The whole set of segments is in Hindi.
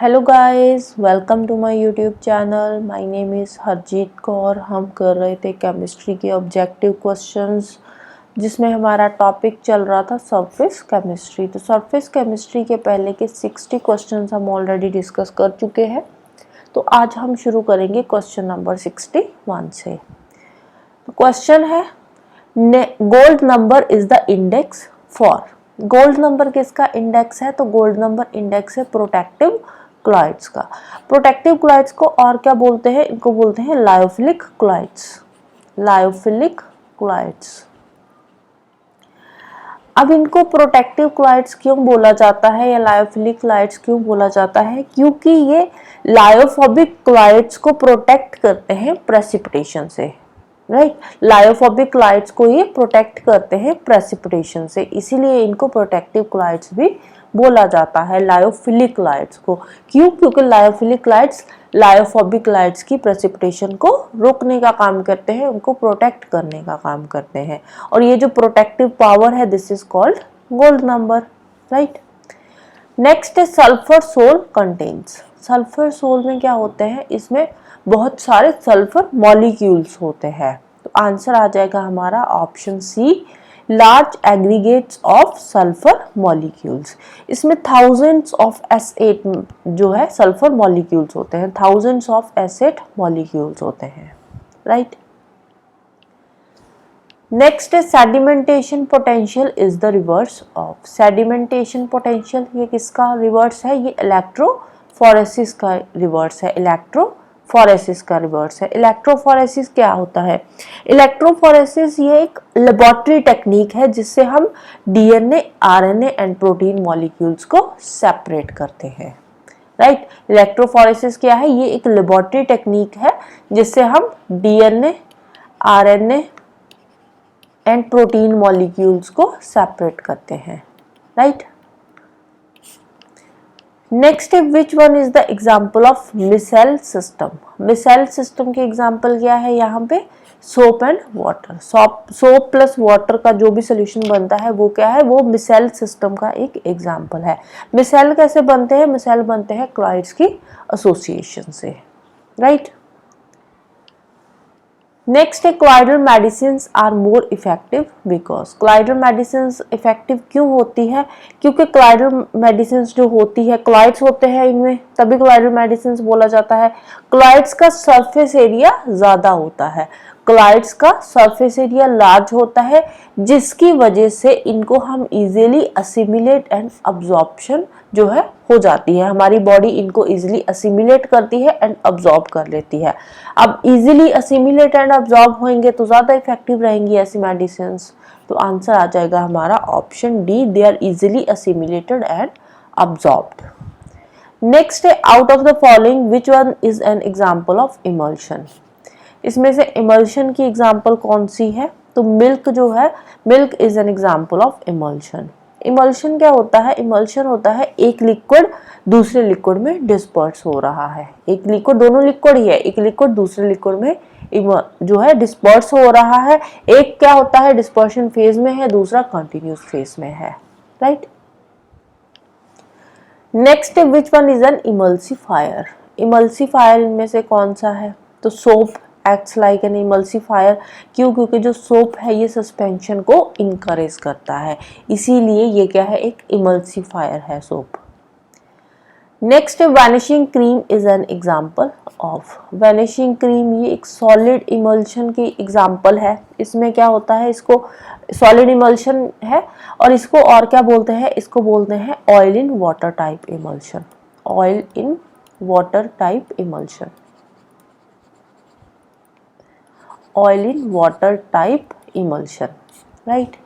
Hello guys, welcome to my YouTube channel. My name is Harjeet Kaur. हम कर रहे थे केमिस्ट्री के ऑब्जेक्टिव क्वेश्चंस, जिसमें हमारा टॉपिक चल रहा था सरफेस केमिस्ट्री। तो सरफेस केमिस्ट्री के पहले के 60 क्वेश्चंस हम ऑलरेडी डिस्कस कर चुके हैं। तो आज हम शुरू करेंगे क्वेश्चन नंबर 61 से। तो क्वेश्चन है, gold number is the index for. Gold number किसका इंडेक्स है? तो गोल्ड नंबर इंडेक्स है प्रोटेक्टिव क्लॉइड्स का। प्रोटेक्टिव क्लॉइड्स को और क्या बोलते हैं? इनको बोलते हैं लायोफिलिक क्लॉइड्स। लायोफिलिक क्लॉइड्स। अब इनको प्रोटेक्टिव क्लॉइड्स क्यों बोला जाता है या लायोफिलिक क्लॉइड्स क्यों बोला जाता है? क्योंकि ये लायोफोबिक क्लॉइड्स को प्रोटेक्ट करते हैं प्रेसिपिटेशन से। राइट, लायोफोबिक क्लॉइड्स को ये प्रोटेक्ट करते हैं प्रेसिपिटेशन से, इसीलिए इनको प्रोटेक्टिव क्लॉइड्स भी बोला जाता है, लायोफिलिक क्लॉइड्स को। क्यों? क्योंकि लायोफिलिक क्लॉइड्स लायोफोबिक क्लॉइड्स की प्रेसिपिटेशन को रोकने का काम करते हैं, उनको प्रोटेक्ट करने का काम करते हैं। और ये जो प्रोटेक्टिव पावर है, this is called gold number. Right, next है sulphur sol contains. Sulphur sol में क्या होते हैं? इसमें बहुत सारे सल्फर मॉलिक्यूल्स होते हैं। तो आंसर आ जाएगा हमारा option C, large aggregates of sulphur molecules. इसमें थाउजेंड्स ऑफ S8 जो है सल्फर मॉलिक्यूल्स होते हैं, थाउजेंड्स ऑफ S8 मॉलिक्यूल्स होते हैं। राइट, नेक्स्ट है sedimentation potential is the reverse of. Sedimentation potential ये किसका रिवर्स है? ये इलेक्ट्रोफोरेसिस का रिवर्स है। इलेक्ट्रोफोरेसिस का रिवर्स है। इलेक्ट्रोफोरेसिस क्या होता है? इलेक्ट्रोफोरेसिस ये एक लेबोरेटरी टेक्निक है जिससे हम DNA, RNA and protein molecules को सेपरेट करते हैं। राइट, इलेक्ट्रोफोरेसिस क्या है? ये एक लेबोरेटरी टेक्निक है जिससे हम DNA, RNA and protein molecules को सेपरेट करते हैं। राइट, नेक्स्ट है which one is the example of micelle system. Micelle system के एग्जाम्पल क्या है? यहाँ पे soap and water. Soap plus water का जो भी सोल्यूशन बनता है वो क्या है? वो मिसेल सिस्टम का एक एग्जाम्पल है। मिसेल कैसे बनते हैं? मिसेल बनते हैं क्लॉइड्स की एसोसिएशन से। राइट, नेक्स्ट है colloidal medicines are more effective because. Colloidal medicines effective क्यों होती है? क्योंकि क्लॉइडल मेडिसिन्स जो होती है, क्लॉइड्स होते हैं इनमें, तभी क्लॉइडल मेडिसिन्स बोला जाता है। क्लॉइड्स का सरफेस एरिया ज्यादा होता है, क्लॉइड्स का सरफेस एरिया लार्ज होता है, जिसकी वजह से इनको हम इजीली असिमिलेट एंड अब्जॉर्प्शन जो है हो जाती है। हमारी बॉडी इनको इजीली असिमिलेट करती है एंड अब्जॉर्ब कर लेती है। अब इजीली असिमिलेट एंड अब्जॉर्ब होंगे तो ज्यादा इफेक्टिव रहेंगी ऐसी मेडिसिन्स। तो आंसर आ जाएगा हमारा option D, they are easily assimilated and absorbed. Next है out of the following which one is an example of emulsion. इसमें से इमल्शन की एग्जाम्पल कौन सी है? तो मिल्क जो है, milk is an example of emulsion. Emulsion क्या होता है? इमल्शन होता है एक लिक्विड दूसरे लिक्विड में डिस्पर्स हो रहा है। एक लिक्विड, दोनों लिक्विड ही है, एक लिक्विड दूसरे लिक्विड में जो है डिस्पर्स हो रहा है। एक क्या होता है? डिस्पर्शन फेज में है, दूसरा कंटिन्यूस फेज में है। Right, next which one is N emulsifier. Emulsifier इनमें से कौन सा है? तो soap acts like an emulsifier. क्यों? क्योंकि जो सोप है ये सस्पेंशन को इनकरेज करता है, इसीलिए ये क्या है? एक इमल्सिफायर है soap. Next vanishing cream is an example of. Vanishing cream ये एक सॉलिड इमल्शन की एग्जाम्पल है। इसमें क्या होता है? इसको सॉलिड इमल्शन है और इसको और क्या बोलते हैं? इसको बोलते हैं oil in water type emulsion. Oil in water type emulsion. oil in water type emulsion. Right,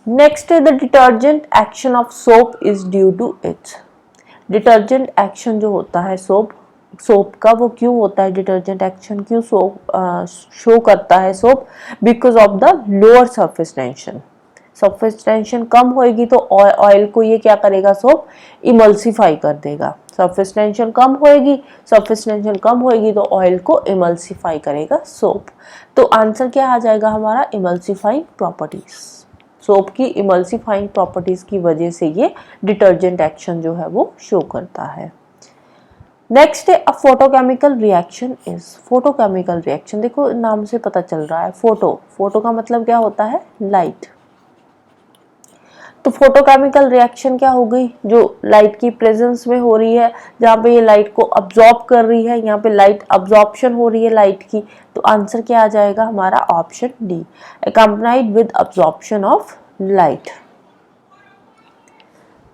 next the detergent action of soap is due to its। detergent action जो होता है सोप का, वो क्यों होता है? डिटर्जेंट एक्शन क्यों शो करता है soap? Because of the lower surface tension. Surface tension कम होएगी तो ऑयल को ये क्या करेगा? सोप इमल्सिफाई कर देगा। सरफेस टेंशन कम होएगी, सरफेस टेंशन कम होएगी तो ऑयल को इमल्सिफाई करेगा सोप। तो आंसर क्या आ जाएगा हमारा? Emulsifying properties. सोप की इमल्सिफाइंग प्रॉपर्टीज की वजह से ये डिटर्जेंट एक्शन जो है वो शो करता है। नेक्स्ट है a photochemical reaction is, photochemical reaction देखो नाम से पता चल रहा है, फोटो का मतलब क्या होता है, लाइट। तो फोटोकेमिकल रिएक्शन क्या हो गई, जो लाइट की प्रेजेंस में हो रही है, जहाँ पे ये लाइट को अब्जॉर्ब कर रही है, यहाँ पे लाइट अब्जॉर्प्शन हो रही है लाइट की। तो आंसर क्या आ जाएगा हमारा option D, accompanied with absorption of light.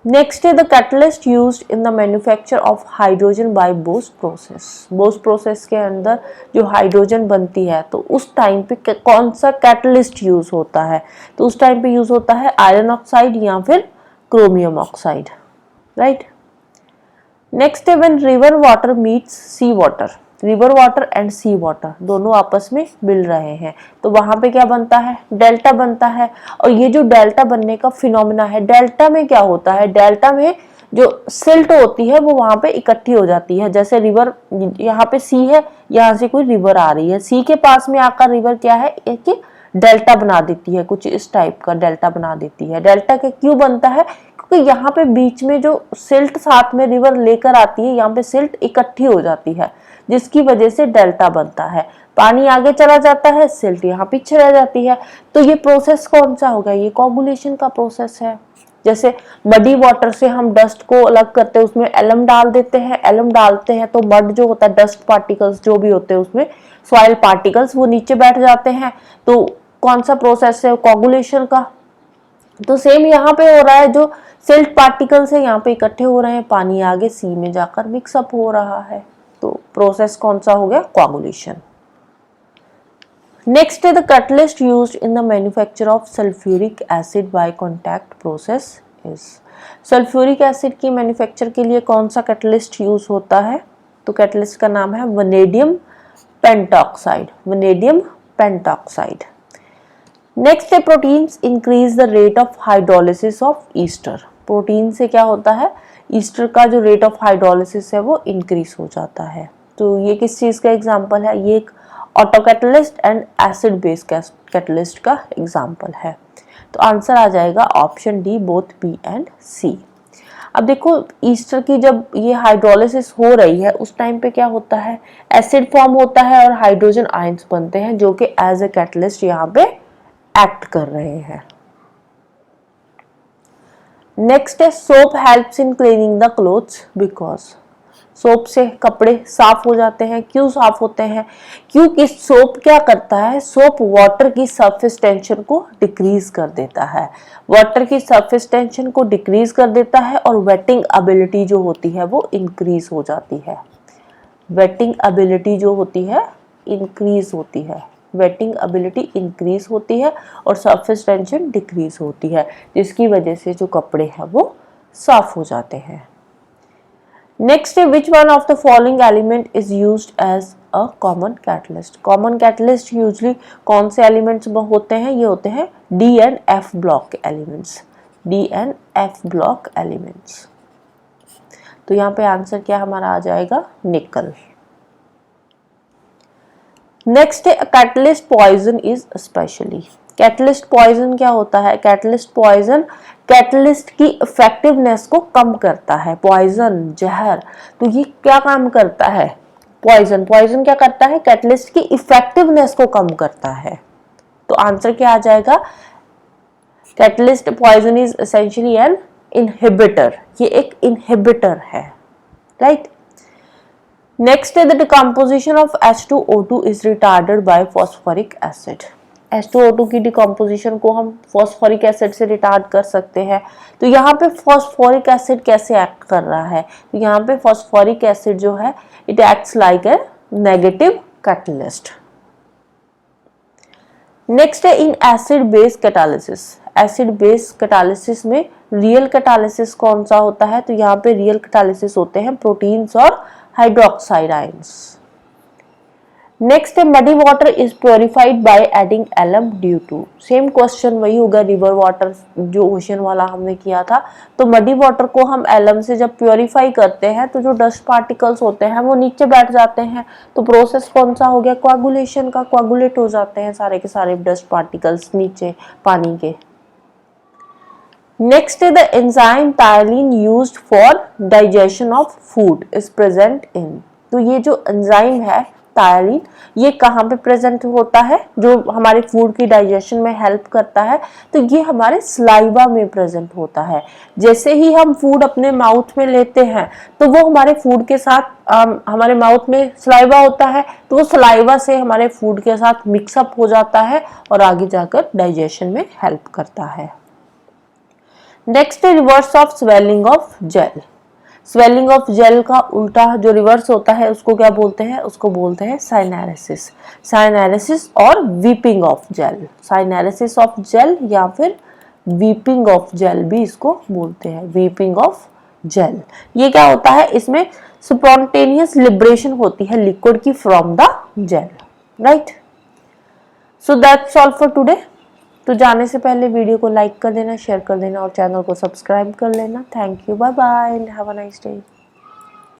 Next है the catalyst used in the manufacture of hydrogen by Bosch process. Bosch process के अंदर जो हाइड्रोजन बनती है तो उस टाइम पे कौन सा कैटलिस्ट यूज होता है, तो उस टाइम पे यूज होता है आयरन ऑक्साइड या फिर क्रोमियम ऑक्साइड, राइट। नेक्स्ट है when river water meets sea water, river water and sea water दोनों आपस में मिल रहे हैं तो वहां पे क्या बनता है, डेल्टा बनता है। और ये जो डेल्टा बनने का फिनोमेना है, डेल्टा में क्या होता है, डेल्टा में जो सिल्ट होती है वो वहां पे इकट्ठी हो जाती है। जैसे रिवर, यहाँ पे सी है, यहाँ से कोई रिवर आ रही है, सी के पास में आकर रिवर क्या है, एक डेल्टा बना देती है, कुछ इस टाइप का डेल्टा बना देती है। डेल्टा के क्यों बनता है, क्योंकि यहाँ पे बीच में जो सिल्ट साथ में रिवर लेकर आती है, यहाँ पे सिल्ट इकट्ठी हो जाती है जिसकी वजह से डेल्टा बनता है। पानी आगे चला जाता है, सिल्ट यहाँ पीछे रह जाती है। तो ये प्रोसेस कौन सा होगा, ये कोगुलेशन का प्रोसेस है। जैसे मडी वाटर से हम डस्ट को अलग करते हैं, उसमें एलम डाल देते हैं, एलम डालते हैं तो मड जो होता है, डस्ट पार्टिकल्स जो भी होते हैं उसमें सॉइल पार्टिकल्स वो नीचे बैठ जाते हैं। तो कौन सा प्रोसेस है, कोगुलेशन का। तो सेम यहाँ पे हो रहा है, जो सिल्ट पार्टिकल्स है यहाँ पे इकट्ठे हो रहे हैं, पानी आगे सी में जाकर मिक्सअप हो रहा है। तो प्रोसेस कौन सा हो गया, कोगुलेशन। नेक्स्ट है the catalyst used in the manufacture of sulphuric acid by contact process is, sulphuric acid की मैन्युफैक्चर के लिए कौन सा कैटलिस्ट यूज होता है, तो कैटलिस्ट का नाम है vanadium pentoxide, vanadium pentoxide. Next है proteins increase the rate of hydrolysis of ester, protein से क्या होता है, ईस्टर का जो रेट ऑफ हाइड्रोलिसिस है वो इंक्रीज हो जाता है। तो ये किस चीज का एग्जांपल है, ये एक auto catalyst and acid base catalyst का एग्जांपल है। तो आंसर आ जाएगा option D, both B and C. अब देखो ईस्टर की जब ये हाइड्रोलिसिस हो रही है उस टाइम पे क्या होता है, एसिड फॉर्म होता है और हाइड्रोजन आयंस बनते हैं जो कि एज ए कैटलिस्ट यहाँ पे एक्ट कर रहे हैं। नेक्स्ट है soap helps in cleaning the clothes because, soap से कपड़े साफ हो जाते हैं, क्यों साफ होते हैं, क्योंकि सोप क्या करता है, सोप वाटर की सरफेस टेंशन को डिक्रीज कर देता है, वाटर की सरफेस टेंशन को डिक्रीज कर देता है और वेटिंग एबिलिटी जो होती है वो इंक्रीज हो जाती है, वेटिंग एबिलिटी जो होती है इंक्रीज होती है, वेटिंग एबिलिटी इंक्रीज होती है और सरफेस टेंशन डिक्रीज होती है जिसकी वजह से जो कपड़े हैं वो साफ हो जाते हैं। नेक्स्ट है which one of the following element is used as a common catalyst, common catalyst usually कौन से एलिमेंट्स होते हैं, ये होते हैं D and F block elements, D and F block elements. तो यहाँ पे आंसर क्या हमारा आ जाएगा, निकल। नेक्स्ट है catalyst poison is especially, catalyst poison क्या होता है, कैटलिस्ट पॉइजन कैटलिस्ट की इफेक्टिवनेस को कम करता है, पॉइजन जहर, तो ये क्या काम करता है, पॉइजन, पॉइजन क्या करता है, कैटलिस्ट की इफेक्टिवनेस को कम करता है। तो आंसर क्या आ जाएगा, catalyst poison is essentially an inhibitor, ये एक इनहिबिटर है, राइट। नेक्स्ट है the decomposition of H2O2 is retarded by phosphoric acid, H2O2 की डिकम्पोजिशन को हम फॉस्फोरिक एसिड से रिटार्ड कर सकते हैं। तो यहाँ पे फॉस्फोरिक एसिड कैसे एक्ट कर रहा है, तो यहाँ पे फॉस्फोरिक एसिड जो है it acts like a negative catalyst. Next है in acid base catalysis, acid base catalysis में रियल कैटालिसिस कौन सा होता है, तो यहाँ पे रियल कैटालिसिस होते हैं प्रोटीन्स और हाइड्रोक्साइड आयंस। नेक्स्ट है muddy water is purified by adding alum due to, same question वही होगा रिवर वाटर जो ओशन वाला हमने किया था। तो मडी वाटर को हम एलम से जब प्योरीफाई करते हैं तो जो डस्ट पार्टिकल्स होते हैं वो नीचे बैठ जाते हैं, तो प्रोसेस कौन सा हो गया, कोआगुलेशन का, कोआगुलेट हो जाते हैं सारे के सारे डस्ट पार्टिकल्स नीचे पानी के। Next the enzyme ptyalin used for digestion of food is present in. तो ये जो एंजाइम है टायलिन, ये कहाँ पे प्रेजेंट होता है, जो हमारे फूड की डाइजेशन में हेल्प करता है? तो ये हमारे सलाइवा में प्रेजेंट होता है। जैसे ही हम फूड अपने माउथ में लेते हैं तो वो हमारे फूड के साथ हमारे माउथ में सलाइवा होता है, तो वो सलाइवा से हमारे फूड के साथ मिक्सअप हो जाता है और आगे जाकर डाइजेशन में हेल्प करता है। Next reverse of swelling of gel. Swelling of gel का उल्टा जो रिवर्स होता है उसको क्या बोलते हैं? उसको बोलते हैं साइनेरेसिस। साइनेरेसिस और weeping of gel, syneresis of gel या फिर वीपिंग ऑफ जेल भी इसको बोलते हैं, वीपिंग ऑफ जेल। ये क्या होता है? इसमें स्पॉन्टेनियस लिबरेशन होती है लिक्विड की from the gel, right. So that's all for today. तो जाने से पहले वीडियो को लाइक कर देना, शेयर कर देना और चैनल को सब्सक्राइब कर लेना। Thank you, bye bye and have a nice day.